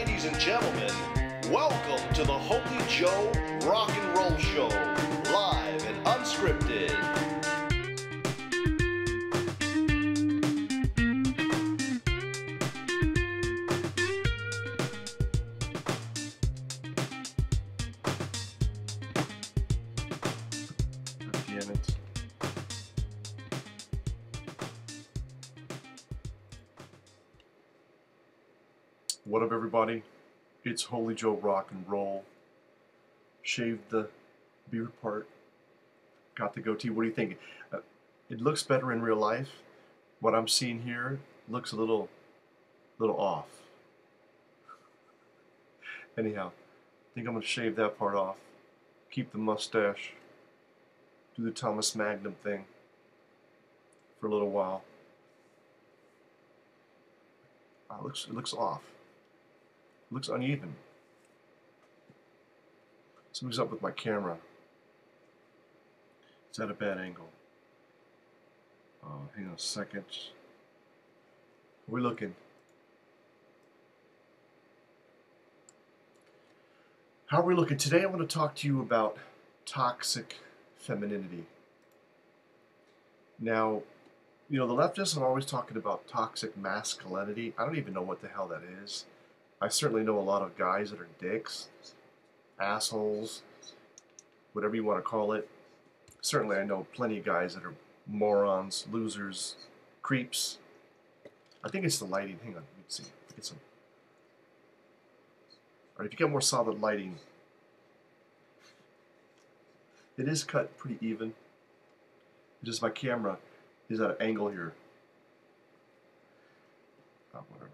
Ladies and gentlemen, welcome to the Holy Joe Rock and Roll Show, live and unscripted. Damn it. What up, everybody? It's Holy Joe Rock and Roll. Shaved the beard part. Got the goatee. What do you think? It looks better in real life. What I'm seeing here looks a little off. Anyhow, I think I'm going to shave that part off. Keep the mustache. Do the Thomas Magnum thing for a little while. It looks off. It looks uneven. Something's up with my camera. It's at a bad angle. Hang on a second. We're looking. How are we looking? Today I want to talk to you about toxic femininity. Now, you know, the leftists are always talking about toxic masculinity. I don't even know what the hell that is. I certainly know a lot of guys that are dicks, assholes, whatever you want to call it. Certainly I know plenty of guys that are morons, losers, creeps. I think it's the lighting. Hang on, let me see. Get some. All right, if you get more solid lighting, it is cut pretty even. Just my camera is at an angle here. Oh, whatever.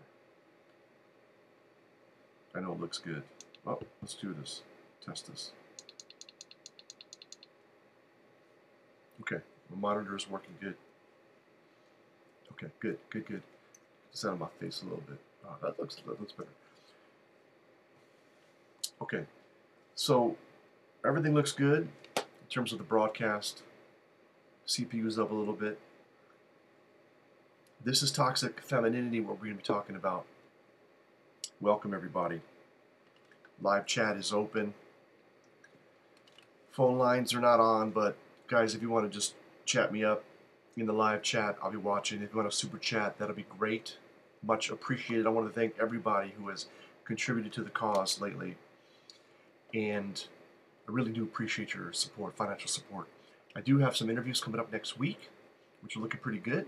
I know it looks good. Oh, let's do this. Test this. Okay, the monitor is working good. Okay, good. It's out of my face a little bit. Oh, that looks better. Okay, so everything looks good in terms of the broadcast. CPU's up a little bit. This is toxic femininity, what we're going to be talking about. Welcome, everybody. Live chat is open. Phone lines are not on, but guys, if you want to just chat me up in the live chat, I'll be watching. If you want to super chat, that'll be great. Much appreciated. I want to thank everybody who has contributed to the cause lately. And I really do appreciate your support, financial support. I do have some interviews coming up next week, which are looking pretty good.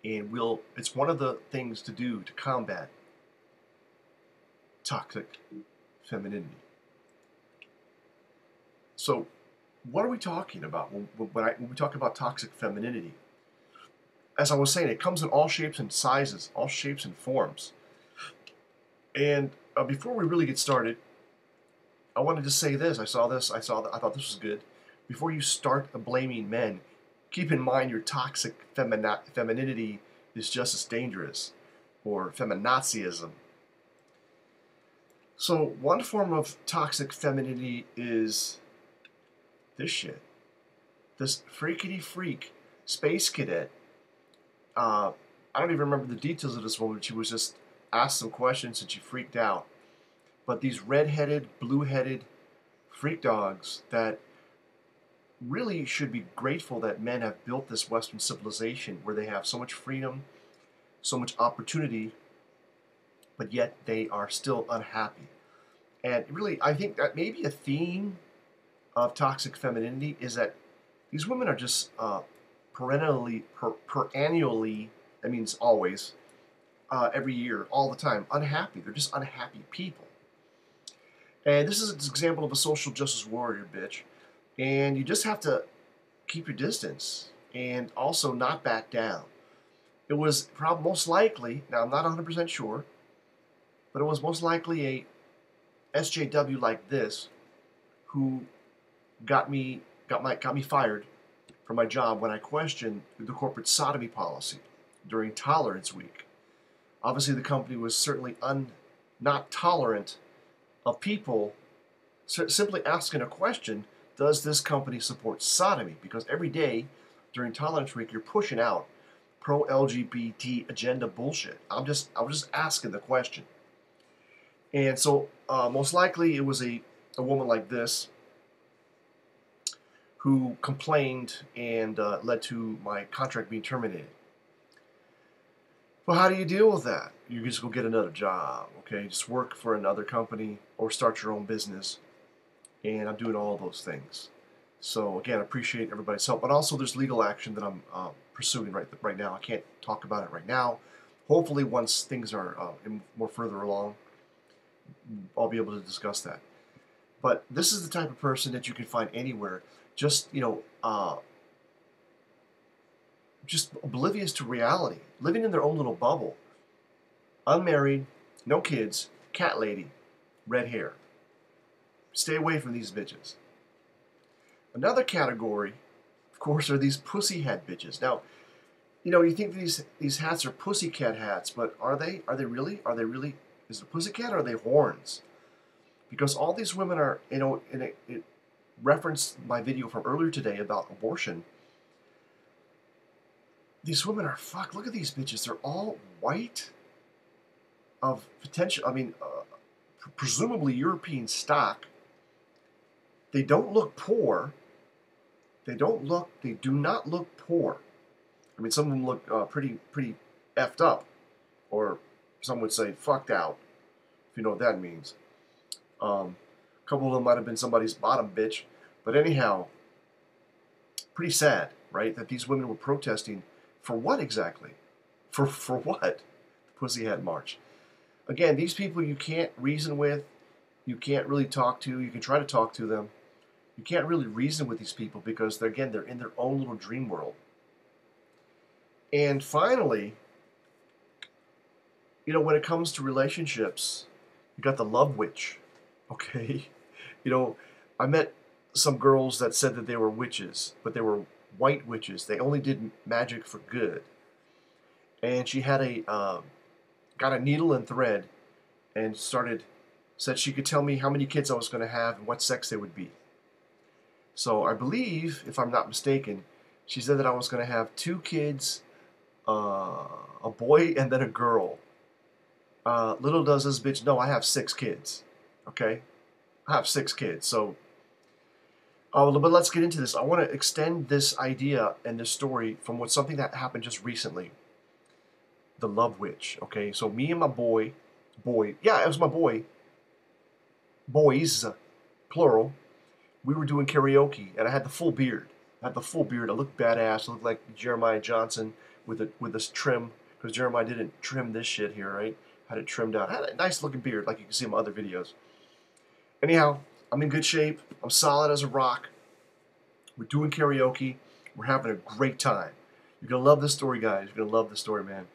And it's one of the things to do to combat toxic femininity. So, what are we talking about when we talk about toxic femininity? As I was saying, it comes in all shapes and sizes, all shapes and forms. And before we really get started, I wanted to say this. I thought this was good. Before you start blaming men, keep in mind your toxic femininity is just as dangerous, or feminazism. So one form of toxic femininity is this shit. This freakity freak space cadet. I don't even remember the details of this woman. She was just asked some questions and she freaked out. But these red-headed, blue-headed freak dogs that really should be grateful that men have built this Western civilization where they have so much freedom, so much opportunity, but yet they are still unhappy. And really, I think that maybe a theme of toxic femininity is that these women are just perennially, that means always, every year, all the time, unhappy. They're just unhappy people. And this is an example of a social justice warrior, bitch. And you just have to keep your distance and also not back down. It was probably most likely, now I'm not 100% sure, but it was most likely a SJW like this who got me fired from my job when I questioned the corporate sodomy policy during Tolerance Week. Obviously, the company was certainly not tolerant of people simply asking a question, does this company support sodomy? Because every day during Tolerance Week, you're pushing out pro-LGBT agenda bullshit. I was just asking the question. And so most likely it was a woman like this who complained and led to my contract being terminated. Well, how do you deal with that? You just go get another job, okay? Just work for another company or start your own business. And I'm doing all those things. So again, I appreciate everybody's help. But also there's legal action that I'm pursuing right now. I can't talk about it right now. Hopefully once things are more further along, I'll be able to discuss that. But this is the type of person that you can find anywhere. Just, just oblivious to reality, living in their own little bubble. Unmarried, no kids, cat lady, red hair. Stay away from these bitches. Another category, of course, are these pussy hat bitches. Now, you think these hats are pussycat hats, but are they? Are they really? Are they really? Is it a pussycat or are they horns? Because all these women are, and it referenced my video from earlier today about abortion. These women are, fuck, look at these bitches. They're all white, of potential, presumably European stock. They don't look poor. They do not look poor. I mean, some of them look pretty effed up, or some would say fucked out, if you know what that means. A couple of them might have been somebody's bottom bitch, but anyhow, pretty sad, right? That these women were protesting for what exactly? For what? The Pussy Hat March. Again, these people you can't reason with, you can't really talk to. You can try to talk to them. You can't really reason with these people because they're in their own little dream world. And finally, when it comes to relationships, you got the love witch, okay? I met some girls that said that they were witches, but they were white witches. They only did magic for good. And she had got a needle and thread and said she could tell me how many kids I was going to have and what sex they would be. So I believe, if I'm not mistaken, she said that I was going to have 2 kids, a boy and then a girl. Little does this bitch know I have 6 kids. Okay? I have 6 kids. So, but let's get into this. I want to extend this idea and this story from something that happened just recently. The love witch. Okay? So me and my boy, yeah, it was my boys, plural. We were doing karaoke, and I had the full beard. I looked badass. I looked like Jeremiah Johnson with this trim, because Jeremiah didn't trim this shit here, right? Had it trimmed out. I had a nice looking beard, like you can see in my other videos. Anyhow, I'm in good shape. I'm solid as a rock. We're doing karaoke. We're having a great time. You're gonna love this story, guys. You're gonna love this story, man.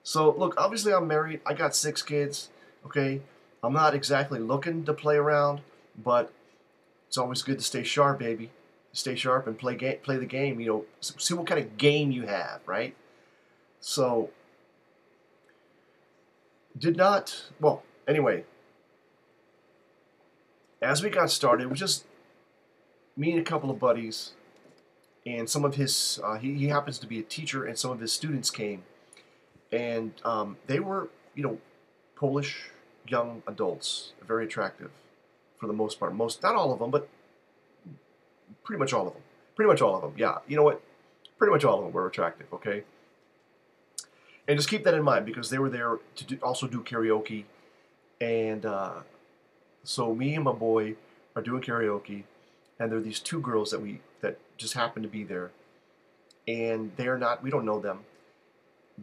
So, look, obviously I'm married. I got 6 kids. Okay, I'm not exactly looking to play around, but it's always good to stay sharp, baby. Stay sharp and play the game. See what kind of game you have, right? So, anyway, as we got started, it was just me and a couple of buddies, and some of his, he happens to be a teacher, and some of his students came, and they were, Polish young adults, very attractive for the most part. Not all of them, but pretty much all of them. Yeah, you know what? Pretty much all of them were attractive, okay? And just keep that in mind because they were there to also do karaoke. And so me and my boy are doing karaoke, and there are these 2 girls that just happen to be there. And we don't know them.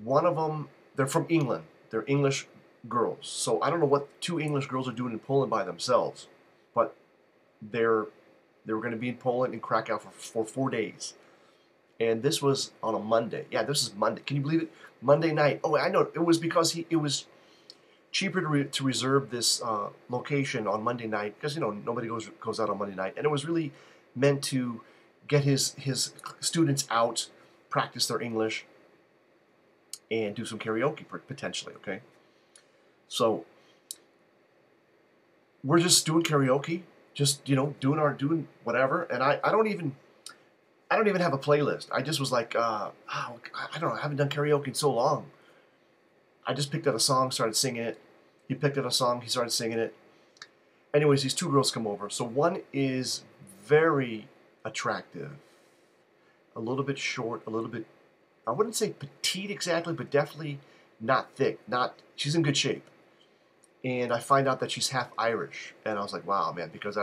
One of them, they're from England. They're English girls. So I don't know what 2 English girls are doing in Poland by themselves, but they were going to be in Poland and Krakow for 4 days. And this was on a Monday. Yeah, this is Monday. Can you believe it? Monday night. Oh, I know. It was because it was cheaper to reserve this location on Monday night because, nobody goes out on Monday night. And it was really meant to get his students out, practice their English, and do some karaoke potentially, okay? So we're just doing karaoke, just doing whatever, and I don't even have a playlist. I just was like, I don't know, I haven't done karaoke in so long. I just picked out a song, started singing it. He picked up a song. He started singing it. Anyways, these two girls come over. So one is very attractive, a little bit short, a little bit, I wouldn't say petite exactly, but definitely not thick. She's in good shape. And I find out that she's half Irish. And I was like, wow, man, because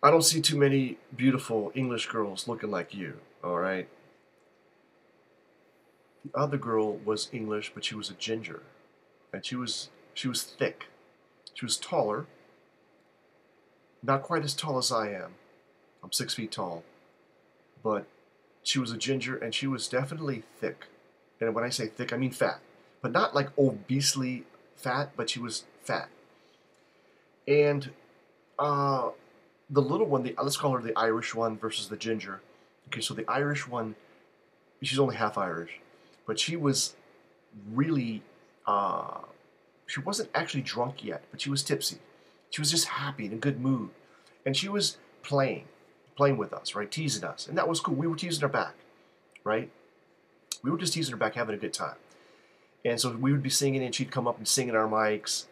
I don't see too many beautiful English girls looking like you, all right? The other girl was English, but she was a ginger. And she was thick. She was taller. Not quite as tall as I am. I'm 6 feet tall. But she was a ginger, and she was definitely thick. And when I say thick, I mean fat. But not like obesely fat, but she was fat. And the little one, let's call her the Irish one versus the ginger. Okay, so the Irish one, she's only half Irish. But she was really, she wasn't actually drunk yet, but she was tipsy. She was just happy, in a good mood. And she was playing with us, right? Teasing us. And that was cool. We were teasing her back, right? We were just teasing her back, having a good time. And so we would be singing, and she'd come up and sing in our mics.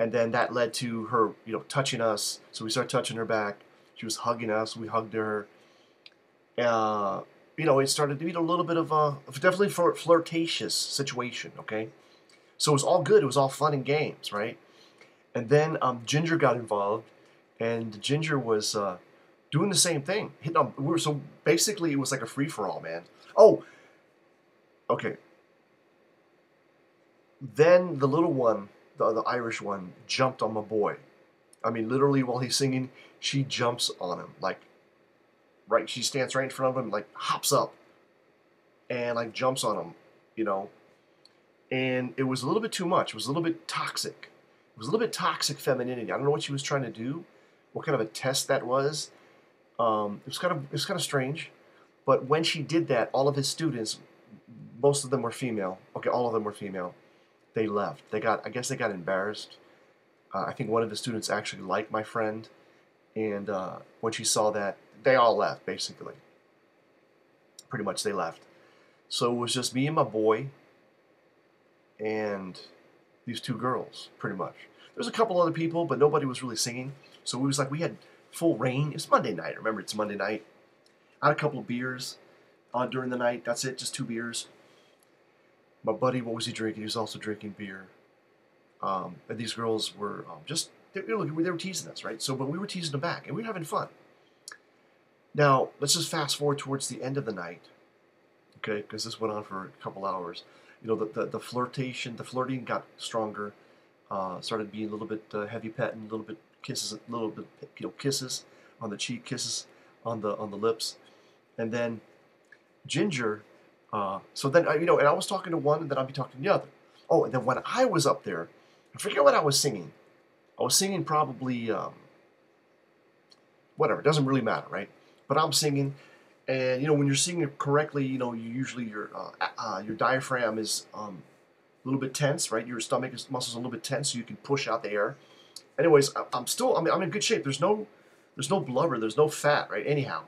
And then that led to her, touching us. So we started touching her back. She was hugging us. We hugged her. It started to be a little bit of a definitely flirtatious situation, okay? So it was all good. It was all fun and games, right? And then Ginger got involved, and Ginger was doing the same thing. So basically, it was like a free-for-all, man. Oh, okay. Then the little one, the Irish one, jumped on my boy. I mean, literally, while he's singing, she jumps on him. She stands right in front of him, hops up, and, jumps on him, And it was a little bit too much. It was a little bit toxic. It was a little bit toxic femininity. I don't know what she was trying to do, what kind of a test that was. It was kind of strange. But when she did that, all of his students, most of them were female. Okay, all of them were female. They left. I guess they got embarrassed. I think one of the students actually liked my friend, and when she saw that, they all left, basically. Pretty much they left. So it was just me and my boy, and these two girls, pretty much. There was a couple other people, but nobody was really singing. So it was like we had full reign. It's Monday night. Remember, it's Monday night. I had a couple of beers during the night. That's it, just 2 beers. My buddy, what was he drinking? He was also drinking beer. And these girls were they were teasing us, right? But we were teasing them back, and we were having fun. Now, let's just fast forward towards the end of the night, okay? Because this went on for a couple hours. The flirting got stronger. Started being a little bit heavy petting, a little bit kisses, kisses on the cheek, kisses on the lips, and then Ginger. So then and I was talking to one, and then I'd be talking to the other. Oh, and then when I was up there, I forget what I was singing. I was singing probably whatever. It doesn't really matter, right? But I'm singing, and when you're singing it correctly, usually your diaphragm is a little bit tense, right? Your stomach muscles are a little bit tense, so you can push out the air. Anyways, I'm in good shape. There's no blubber, there's no fat, right? Anyhow,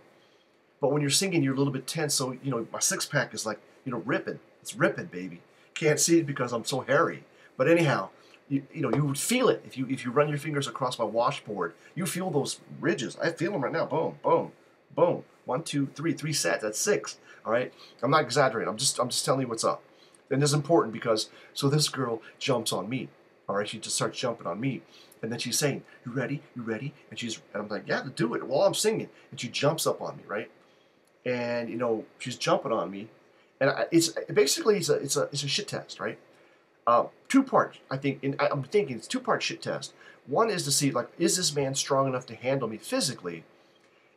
but when you're singing, you're a little bit tense. So my 6-pack is ripping. It's ripping, baby. Can't see it because I'm so hairy. But anyhow, you would feel it if you run your fingers across my washboard. You feel those ridges. I feel them right now. Boom, boom, boom. 1, 2, 3, 3 sets. That's 6. All right. I'm not exaggerating. I'm just telling you what's up. And this is important because this girl jumps on me. All right. She just starts jumping on me, and then she's saying, "You ready? You ready?" And I'm like, "Yeah, to do it." While I'm singing, and she jumps up on me, right? And she's jumping on me, and it's a shit test, right? 2-part, I think. I'm thinking it's 2-part shit test. One is to see is this man strong enough to handle me physically,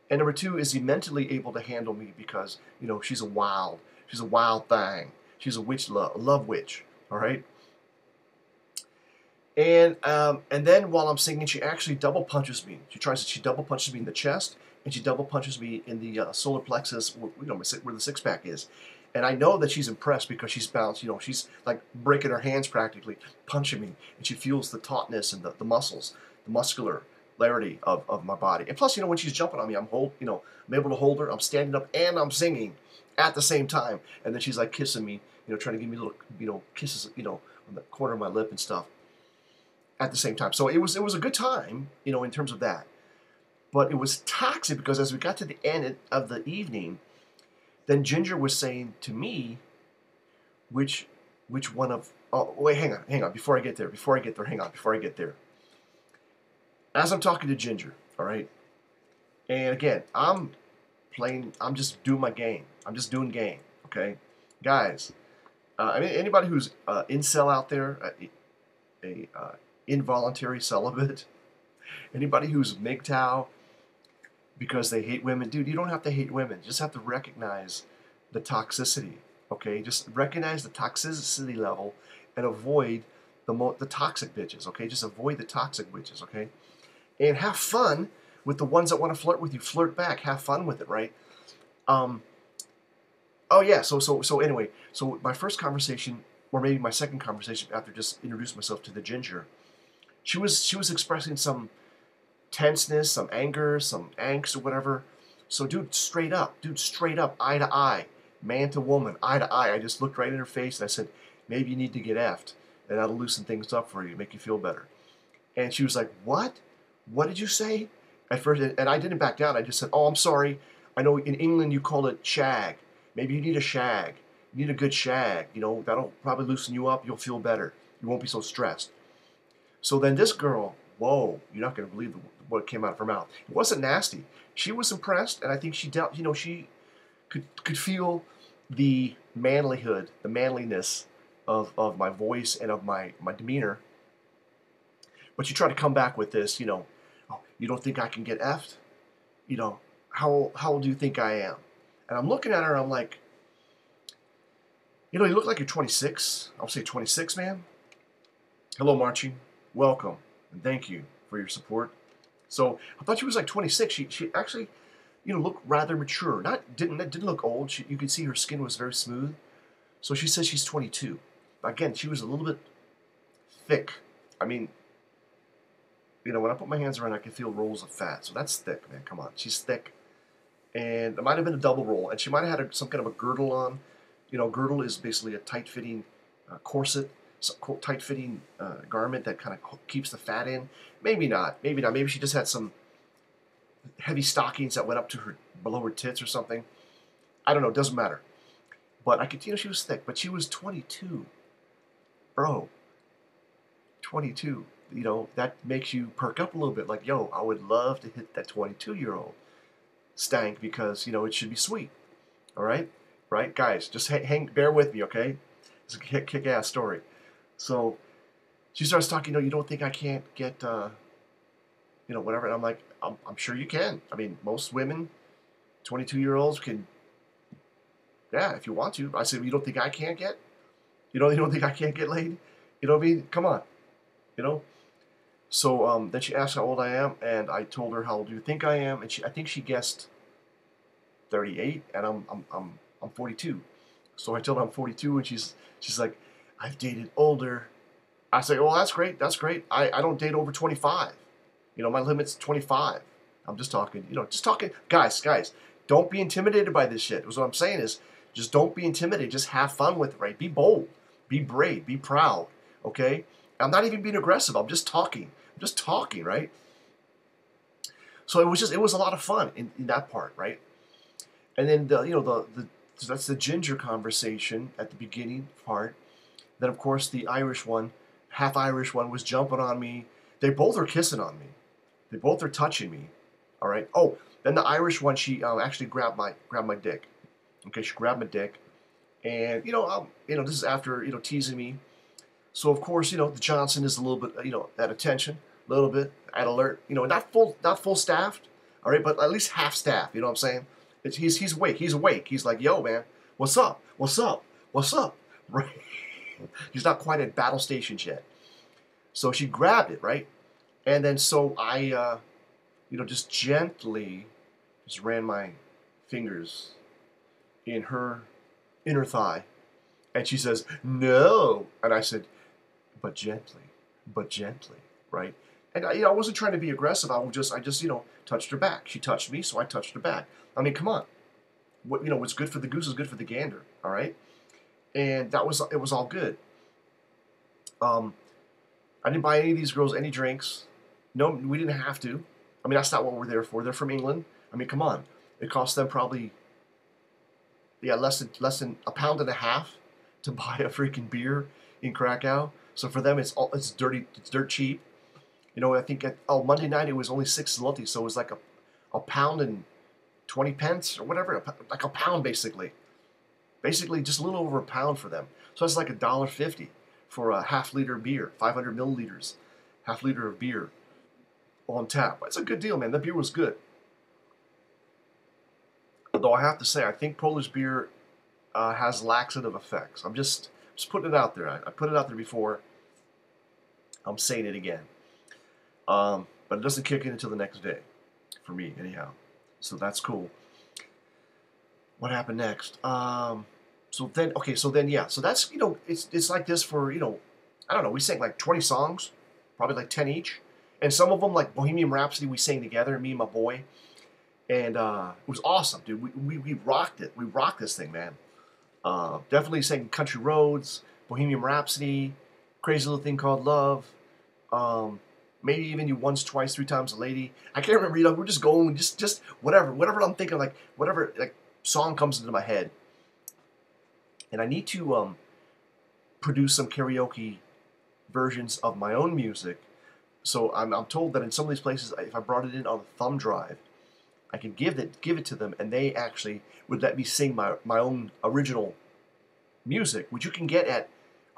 and number 2 is he mentally able to handle me because she's a wild thing. She's a witch, love witch. All right. And then while I'm singing, she actually double punches me. She double punches me in the chest, and she double punches me in the solar plexus, where the 6-pack is. And I know that she's impressed because she's bounced. She's breaking her hands practically, punching me, and she feels the tautness and the muscles, the muscularity of my body. And plus, when she's jumping on me, I'm able to hold her. I'm standing up and I'm singing at the same time. And then she's kissing me, trying to give me little, kisses, on the corner of my lip and stuff at the same time. So it was a good time, you know, in terms of that. But it was toxic because as we got to the end of the evening, then Ginger was saying to me, which one of, oh, wait, hang on, before I get there, As I'm talking to Ginger, all right, and again, I'm just doing my game. I'm just doing game, okay? Guys, I mean, anybody who's incel out there, involuntary celibate, anybody who's MGTOW because they hate women, dude, you don't have to hate women. You just have to recognize the toxicity, okay? Just recognize the toxicity level and avoid the toxic bitches, okay? Just avoid the toxic bitches, okay? And have fun with the ones that want to flirt with you. Flirt back. Have fun with it, right? Oh yeah. So anyway, so my first conversation, or maybe my second conversation after just introducing myself to the Ginger, she was expressing some tenseness, some anger, some angst or whatever. So dude, straight up, eye to eye, man to woman, eye to eye. I just looked right in her face and I said, maybe you need to get effed, and that'll loosen things up for you, make you feel better. And she was like, what? What did you say? At first, and I didn't back down. I just said, oh, I'm sorry. I know in England you call it shag. Maybe you need a shag. You need a good shag. You know, that'll probably loosen you up. You'll feel better. You won't be so stressed. So then this girl, whoa, you're not going to believe what came out of her mouth. It wasn't nasty. She was impressed, and I think she dealt, you know, she could feel the manlyhood, the manliness of my voice and of my demeanor. But you try to come back with this, you know, oh, you don't think I can get effed? You know, how old do you think I am? And I'm looking at her and I'm like, you know, you look like you're 26. I'll say 26, man. Hello, Marchie. Welcome. And thank you for your support. So I thought she was like 26. She actually, you know, looked rather mature. Didn't look old. You could see her skin was very smooth. So she says she's 22. Again, she was a little bit thick. I mean, you know, when I put my hands around her, I can feel rolls of fat. So that's thick, man. Come on. She's thick. And it might have been a double roll. And she might have had some kind of a girdle on. You know, girdle is basically a tight-fitting corset, tight-fitting garment that kind of keeps the fat in. Maybe not. Maybe not. Maybe she just had some heavy stockings that went up to her, below her tits or something. I don't know. It doesn't matter. But I could, you know, she was thick. But she was 22. Bro. 22. You know, that makes you perk up a little bit. Like, yo, I would love to hit that 22-year-old stank because, you know, it should be sweet. All right? Right? Guys, just bear with me, okay? It's a kick-ass story. So she starts talking, you know, you don't think I can't get, you know, whatever. And I'm like, I'm sure you can. I mean, most women, 22-year-olds can, yeah, if you want to. I said, well, you don't think I can't get? You don't think I can't get laid? You know what I mean? Come on. You know? So then she asked how old I am, and I told her how old do you think I am, and I think she guessed 38, and I'm 42. So I told her I'm 42, and she's like, I've dated older. I say, oh, that's great, that's great. I don't date over 25. You know, my limit's 25. I'm just talking, you know, guys, don't be intimidated by this shit. What I'm saying is, just don't be intimidated. Just have fun with it, right? Be bold, be brave, be proud, okay? I'm not even being aggressive. I'm just talking. Right? So it was a lot of fun in that part, right? And then so that's the Ginger conversation at the beginning part. Then of course the Irish one, half Irish one, was jumping on me. They both are kissing on me. They both are touching me. All right. Oh, then the Irish one, she actually grabbed my dick. Okay, she grabbed my dick, and this is after teasing me. So of course, the Johnson is a little bit, at attention, a little bit at alert. Not full staffed, all right, but at least half staff. You know what I'm saying? He's awake. He's awake. He's like, yo, man, what's up? What's up? What's up? Right? He's not quite at battle stations yet. So she grabbed it, right? And then so I, just gently just ran my fingers in her inner thigh, and she says, no, and I said, but gently, right? And I wasn't trying to be aggressive. I just touched her back. She touched me, so I touched her back. I mean, come on. What's good for the goose is good for the gander, all right? And it was all good. I didn't buy any of these girls any drinks. No, we didn't have to. I mean, that's not what we're there for. They're from England. I mean, come on. It cost them probably, yeah, less than a pound and a half to buy a freaking beer in Krakow. So for them, it's dirt cheap. You know, I think Monday night it was only 6 zloty, so it was like a pound and 20 pence or whatever, like a pound basically. Basically, just a little over a pound for them. So that's like $1.50 for a half-liter beer, 500 milliliters, half-liter of beer on tap. It's a good deal, man. That beer was good. Although I have to say, I think Polish beer has laxative effects. I'm just putting it out there. I put it out there before. I'm saying it again. But it doesn't kick in until the next day, for me, anyhow. So that's cool. What happened next? So then that's, you know, it's like this for, you know, I don't know, we sang like 20 songs, probably like 10 each. And some of them, like Bohemian Rhapsody, we sang together, me and my boy. And it was awesome, dude. We rocked it. We rocked this thing, man. Definitely sang Country Roads, Bohemian Rhapsody, Crazy Little Thing Called Love. Maybe even You Once, Twice, Three Times a Lady. I can't remember, you know, we're just going, just whatever I'm thinking, like, whatever, like, song comes into my head. And I need to produce some karaoke versions of my own music. So I'm told that in some of these places, if I brought it in on a thumb drive, I can give it to them, and they actually would let me sing my own original music, which you can get at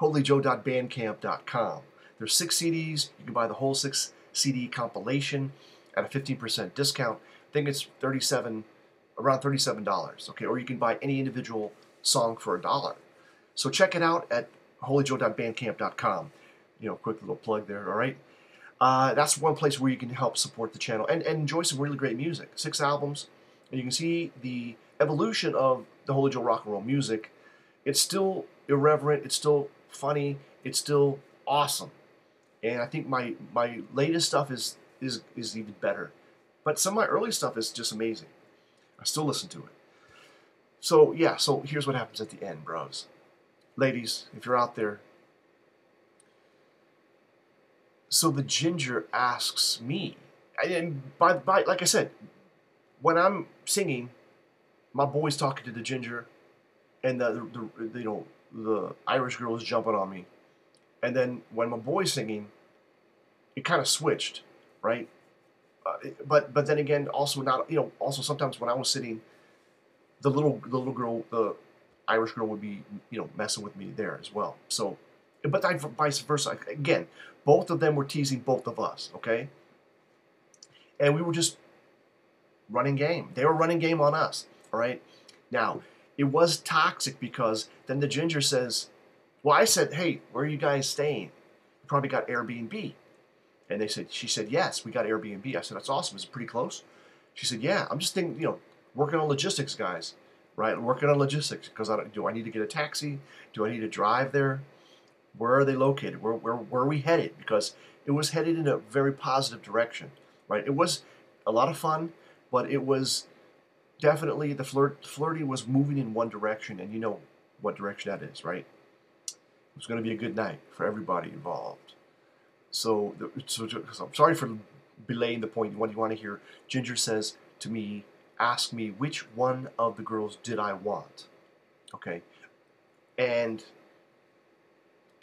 holyjoe.bandcamp.com. There's 6 CDs. You can buy the whole 6 CD compilation at a 15% discount. I think it's around $37. Okay, or you can buy any individual song for $1. So check it out at holyjoe.bandcamp.com. You know, quick little plug there. All right. That's one place where you can help support the channel and enjoy some really great music. 6 albums, and you can see the evolution of the Holy Joe rock and roll music. It's still irreverent. It's still funny. It's still awesome. And I think my latest stuff is even better. But some of my early stuff is just amazing. I still listen to it. So yeah, so here's what happens at the end, bros. Ladies, if you're out there. So the ginger asks me, and by like I said, when I'm singing, my boy's talking to the ginger, and the Irish girl is jumping on me. And then when my boy's singing, it kind of switched, right? But then again, also not, you know, also sometimes when I was sitting, the little girl, the Irish girl would be, you know, messing with me there as well. So, but vice versa. Again, both of them were teasing both of us, okay? And we were just running game. They were running game on us, all right? Now, it was toxic because then the ginger says, well, I said, hey, where are you guys staying? You probably got Airbnb. And she said, yes, we got Airbnb. I said, that's awesome. Is it pretty close? She said, yeah, I'm just thinking, you know, working on logistics, guys, right? I'm working on logistics because do I need to get a taxi? Do I need to drive there? Where are they located? Where are we headed? Because it was headed in a very positive direction, right? It was a lot of fun, but it was definitely, the flirty was moving in one direction, and you know what direction that is, right? It was going to be a good night for everybody involved. So I'm sorry for belaying the point. What you want to hear? Ginger says to me, ask me which one of the girls did I want, okay? And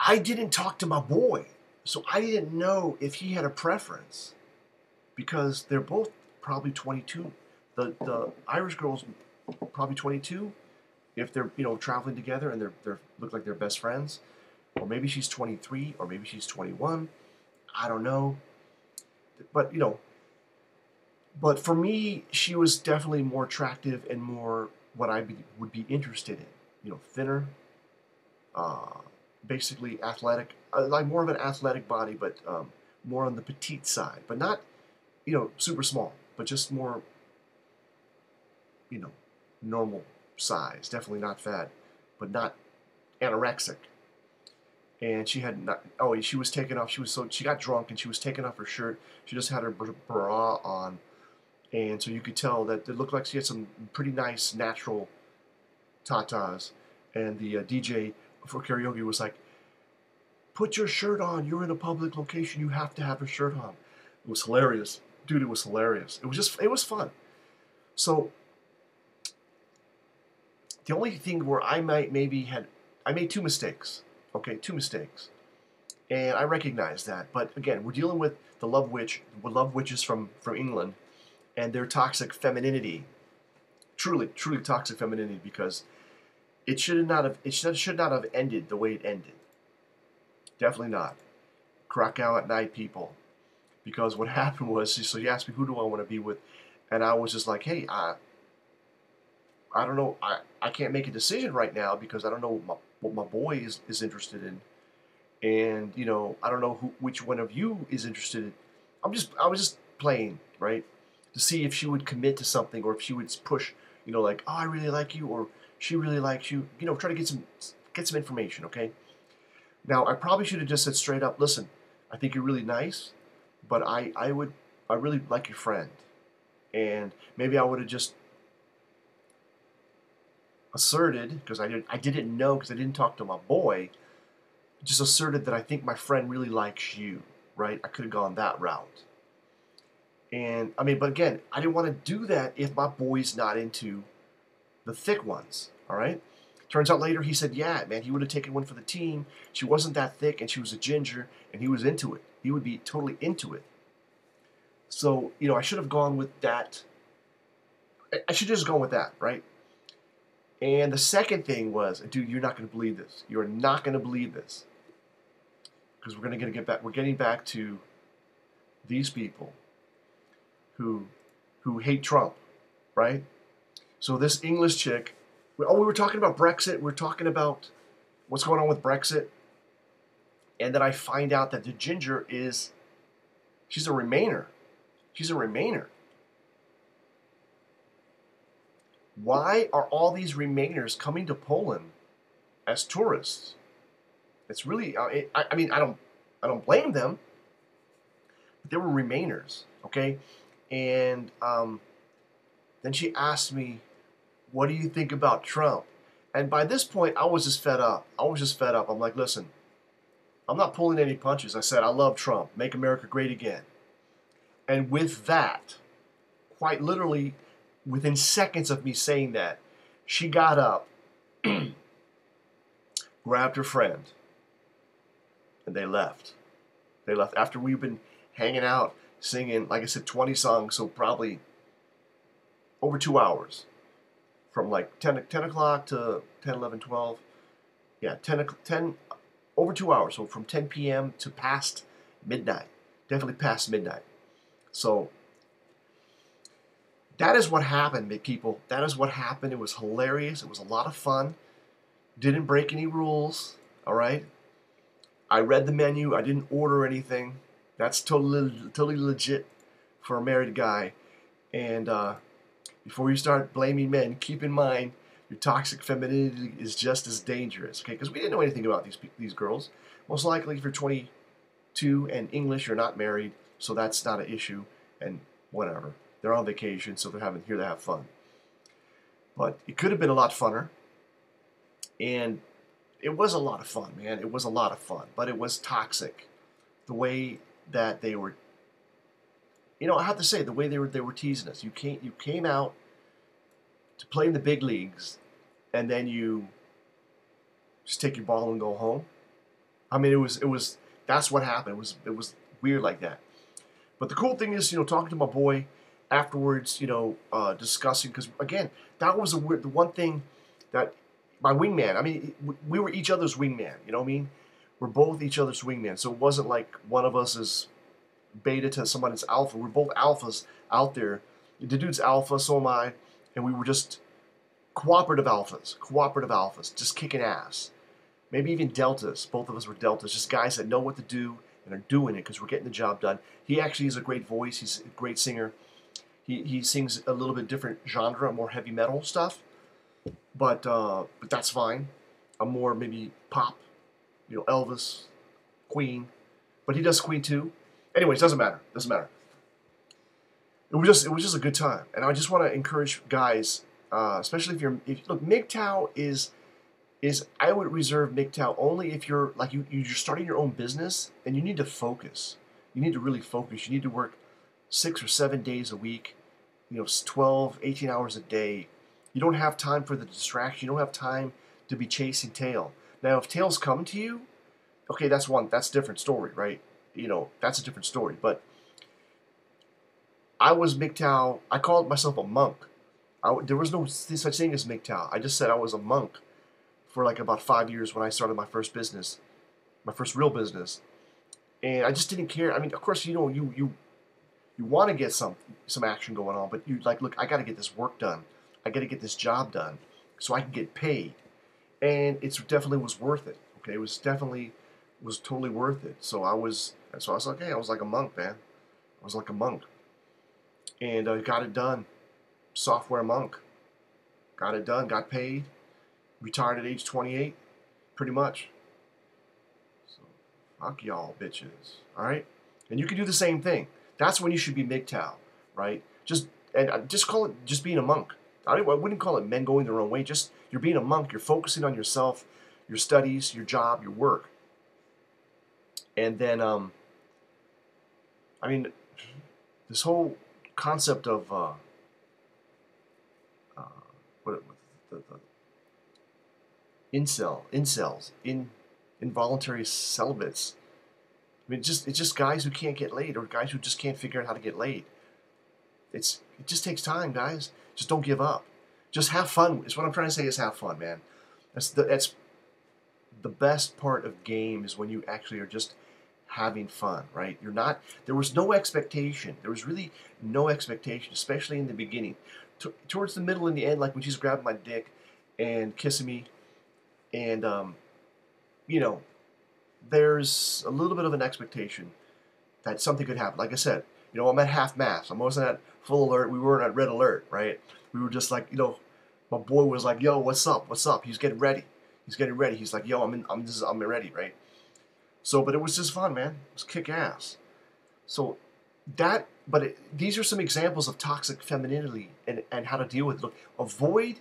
I didn't talk to my boy, so I didn't know if he had a preference because they're both probably 22. The Irish girl's probably 22 if they're, you know, traveling together and they're look like they're best friends, or maybe she's 23 or maybe she's 21. I don't know, but you know. But for me, she was definitely more attractive and more what I would be interested in. You know, thinner, basically athletic, like more of an athletic body, but more on the petite side. But not, you know, super small, but just more, you know, normal size. Definitely not fat, but not anorexic. And she had not, oh, she was taking off, she got drunk and she was taking off her shirt. She just had her bra on. And so you could tell that it looked like she had some pretty nice natural tatas. And the DJ for karaoke was like, put your shirt on. You're in a public location. You have to have your shirt on. It was hilarious. Dude, it was hilarious. It was fun. So, the only thing where I made 2 mistakes. Okay, 2 mistakes. And I recognize that. But again, we're dealing with the love witches from England and their toxic femininity. Truly toxic femininity, because it should not have ended the way it ended. Definitely not. Krakow at night, people. Because what happened was, so he asked me, who do I want to be with? And I was just like, hey, I don't know. I can't make a decision right now because I don't know what my boy is interested in. And, you know, I don't know which one of you is interested in. I was just playing, right? To see if she would commit to something, or if she would push, you know, like, oh, I really like you, or she really likes you. You know, try to get some information, okay? Now, I probably should have just said straight up, listen, I think you're really nice, but I really like your friend. And maybe I would have just asserted, because I didn't know, because I didn't talk to my boy, just asserted that I think my friend really likes you, right? I could have gone that route. And, I mean, but again, I didn't want to do that if my boy's not into the thick ones, all right? Turns out later he said, yeah, man, he would have taken one for the team. She wasn't that thick, and she was a ginger, and he was into it. He would be totally into it. So, you know, I should have gone with that. I should just go with that, right? And the second thing was, dude, you're not going to believe this. You're not going to believe this. Because we're getting back to these people who hate Trump, right? So this English chick, we were talking about Brexit. We're talking about what's going on with Brexit. And then I find out that the ginger she's a Remainer. She's a Remainer. Why are all these Remainers coming to Poland as tourists? It's really, I mean, I don't blame them. But they were Remainers, okay? And then she asked me, what do you think about Trump? And by this point, I was just fed up. I'm like, listen, I'm not pulling any punches. I said, I love Trump. Make America great again. And with that, quite literally, within seconds of me saying that, she got up, grabbed her friend, and they left. They left after we've been hanging out, singing, like I said, 20 songs, so probably over 2 hours. From like 10 o'clock to 10, 11, 12. Yeah, 10, over 2 hours. So from 10 p.m. to past midnight. Definitely past midnight. So that is what happened, people. That is what happened. It was hilarious. It was a lot of fun. Didn't break any rules. All right. I read the menu. I didn't order anything. That's totally legit for a married guy. And before you start blaming men, keep in mind your toxic femininity is just as dangerous. Okay, because we didn't know anything about these girls. Most likely, if you're 22 and English, you're not married, so that's not an issue. And whatever. They're on vacation, so they're here to have fun. But it could have been a lot funner. And it was a lot of fun, man. It was a lot of fun. But it was toxic. The way that they were, you know, I have to say, the way they were teasing us. You came out to play in the big leagues, and then you just take your ball and go home. I mean, it was that's what happened. It was weird like that. But the cool thing is, you know, talking to my boy afterwards, you know, discussing, because again, that was the one thing that my wingman. I mean, we were each other's wingman. You know what I mean? We're both each other's wingman. So it wasn't like one of us is beta to somebody's alpha. We're both alphas out there. The dude's alpha, so am I, and we were just cooperative alphas, just kicking ass. Maybe even deltas. Both of us were deltas, just guys that know what to do and are doing it because we're getting the job done. He actually has a great voice. He's a great singer. He sings a little bit different genre, more heavy metal stuff, but that's fine. I'm more maybe pop, you know, Elvis, Queen, but he does Queen too. Anyways, doesn't matter. It was just a good time, and I just want to encourage guys, especially if look, MGTOW is is I would reserve MGTOW only if you're like you're starting your own business and you need to focus. You need to really focus. You need to work 6 or 7 days a week, 12, 18 hours a day. You don't have time for the distraction. You don't have time to be chasing tail. Now, if tails come to you, okay, that's a different story, right? That's a different story. But I was MGTOW. I called myself a monk. There was no such thing as MGTOW. I just said I was a monk for like about 5 years when I started my first business, my first real business, and I just didn't care. I mean, of course, you want to get some action going on, but you like, look, I got to get this work done. I got to get this job done so I can get paid, and it definitely was worth it. Okay, it was totally worth it. So I was like, hey, I was like a monk, man. I was like a monk, and I got it done. Software monk. Got it done. Got paid. Retired at age 28, pretty much. So fuck y'all, bitches. All right, and you can do the same thing. That's when you should be MGTOW, right? Just call it just being a monk. I wouldn't call it men going their own way. Just you're being a monk. You're focusing on yourself, your studies, your job, your work, and then I mean, this whole concept of the incels, involuntary celibates. I mean, it's just guys who can't get laid, or guys who just can't figure out how to get laid. It just takes time, guys. Just don't give up. Just have fun. It's what I'm trying to say is have fun, man. That's the best part of game is when you actually are just having fun, right? There was no expectation. There was really no expectation, especially in the beginning. Towards the middle and the end, like when she's grabbing my dick and kissing me, and there's a little bit of an expectation that something could happen. Like I said, I'm at half mast. I wasn't at full alert. We weren't at red alert, right? We were just like, my boy was like, yo, what's up? What's up? He's getting ready. He's like, yo, I'm ready, right? So, but it was just fun, man. It was kick ass. So these are some examples of toxic femininity and how to deal with it. Look, avoid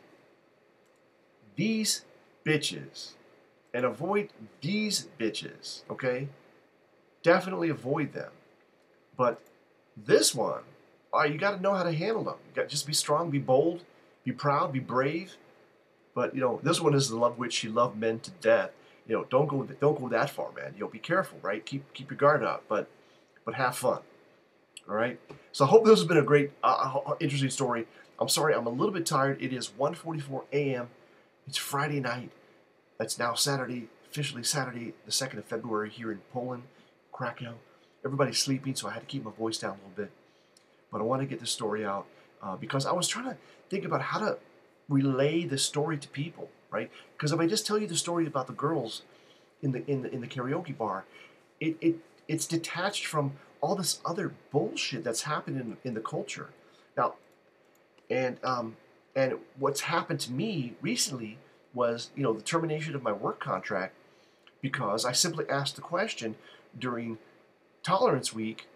these bitches and avoid these bitches, okay? Definitely avoid them. But this one, you got to know how to handle them. You got to just be strong, be bold, be proud, be brave. But this one is the love which she loved men to death. Don't go that far, man. Be careful, right? Keep your guard up, but have fun. All right. So I hope this has been a great, interesting story. I'm sorry, I'm a little bit tired. It is 1:44 a.m. It's Friday night. It's now Saturday, officially Saturday, the 2nd of February here in Poland, Krakow. Everybody's sleeping, so I had to keep my voice down a little bit. But I want to get this story out because I was trying to think about how to relay the story to people, right? Because if I just tell you the story about the girls in the karaoke bar, it's detached from all this other bullshit that's happened in the culture. Now, and what's happened to me recently was, the termination of my work contract because I simply asked the question during Tolerance Week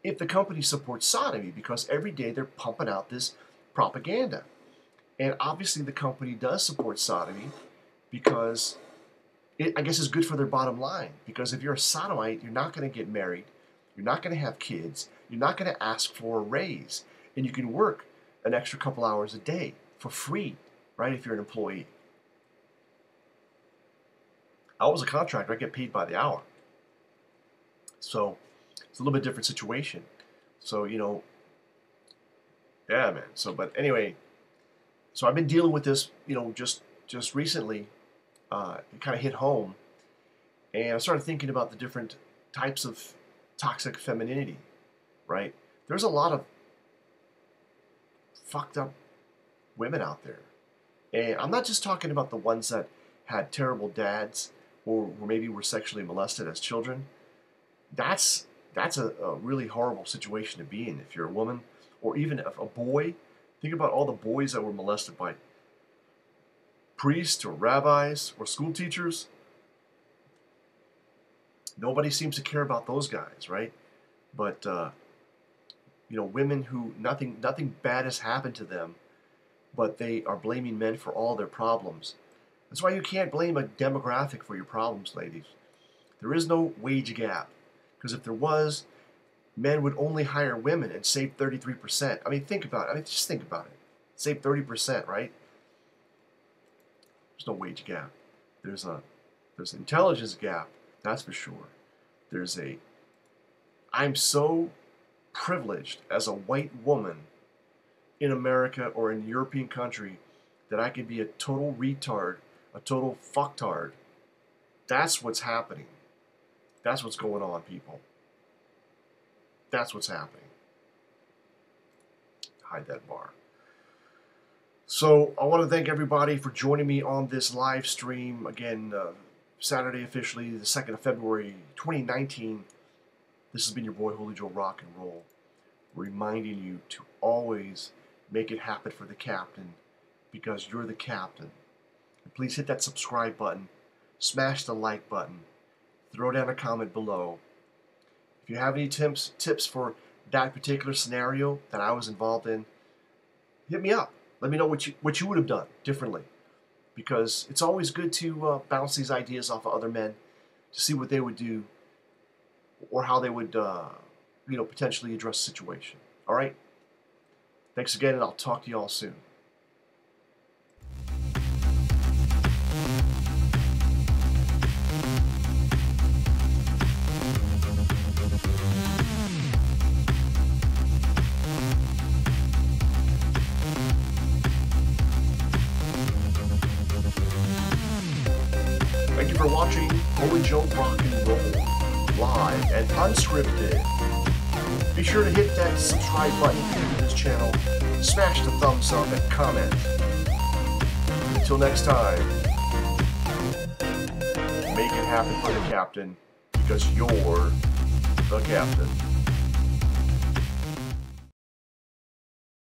if the company supports sodomy, because every day they're pumping out this propaganda. And obviously the company does support sodomy because I guess it's good for their bottom line. Because if you're a sodomite, you're not going to get married, you're not going to have kids, you're not going to ask for a raise, and you can work an extra couple hours a day for free, right, if you're an employee. I was a contractor. I get paid by the hour. So it's a little bit different situation. So, yeah, man. So, but anyway, so I've been dealing with this, just recently. It kind of hit home. And I started thinking about the different types of toxic femininity, right? There's a lot of fucked up women out there. And I'm not just talking about the ones that had terrible dads or maybe were sexually molested as children. That's a really horrible situation to be in if you're a woman, or even if a boy. Think about all the boys that were molested by priests or rabbis or school teachers. Nobody seems to care about those guys, right? But women who nothing bad has happened to them, but they are blaming men for all their problems. That's why you can't blame a demographic for your problems, ladies. There is no wage gap. Because if there was, men would only hire women and save 33%. I mean, think about it. I mean, just think about it. Save 30%, right? There's no wage gap. There's an intelligence gap, that's for sure. I'm so privileged as a white woman in America or in a European country that I could be a total retard, a total fucktard. That's what's happening. That's what's going on, people. That's what's happening. Hide that bar. So I want to thank everybody for joining me on this live stream. Again, Saturday officially, the 2nd of February, 2019. This has been your boy, HolyJoe Rock and Roll, reminding you to always make it happen for the captain, because you're the captain. And please hit that subscribe button, smash the like button, throw down a comment below. If you have any tips for that particular scenario that I was involved in, hit me up. Let me know what you would have done differently, because it's always good to bounce these ideas off of other men to see what they would do or how they would, potentially address the situation. All right? Thanks again, and I'll talk to you all soon. Thank you for watching HolyJoe Rock and Roll, live and unscripted. Be sure to hit that subscribe button if you're new to this channel, smash the thumbs up and comment. Until next time, make it happen for the captain, because you're the captain.